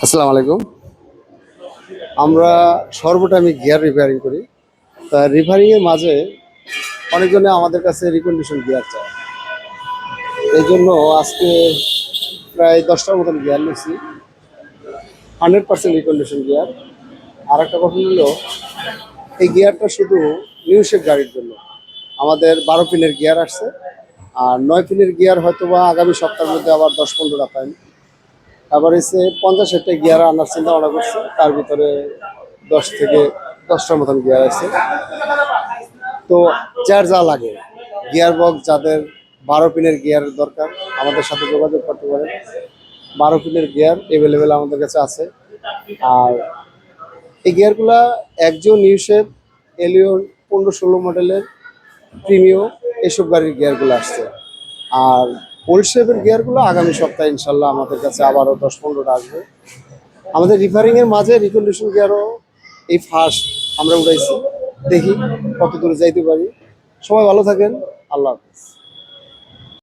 আসসালামু আলাইকুম। আমরা সর্বটাইমে গিয়ার রিপেয়ারিং করি। তা রিপেয়ারিংয়ের মাঝে অনেকজনে আমাদের কাছে রিকন্ডিশন গিয়ার চায়। এই জন্য আজকে প্রায় 10টার মতন গিয়ার নিচ্ছি, 100% রিকন্ডিশন গিয়ার। আর একটা কথা হলো, এই গিয়ারটা শুধু নিউ শেপ গাড়ির জন্য। আমাদের 12 পিনের গিয়ার আসছে, আর 9 পিনের গিয়ার হয়তো বা আগামী সপ্তাহের মধ্যে আবার 10-15টা পাইন। আবার এসে 50-60টা গিয়ার আনার চিন্তা ভাবনা করছে, তার ভিতরে 10 থেকে 10টার মতন গিয়ার আছে। তো যার যা লাগে, গিয়ার বক্স যাদের 12 পিনের গিয়ারের দরকার আমাদের সাথে যোগাযোগ করতে পারেন। 12 পিনের গিয়ার অ্যাভেলেবেল আমাদের কাছে আছে। আর এই গিয়ারগুলা একজন নিউশেপ, এলিয়ন 15-16 মডেলের প্রিমিও এসব গাড়ির গিয়ারগুলো আসছে। আর ওল্ড শেপের গিয়ারগুলো আগামী সপ্তাহে ইনশাল্লাহ আমাদের কাছে আবারও 10-15টা আসবে। আমাদের রিপেয়ারিংয়ের মাঝে রিকন্ডিশন গিয়ারও এই ফার্স্ট আমরা উঠাইছি। দেখি কত দূরে যাইতে পারি। সবাই ভালো থাকেন। আল্লাহ হাফিজ।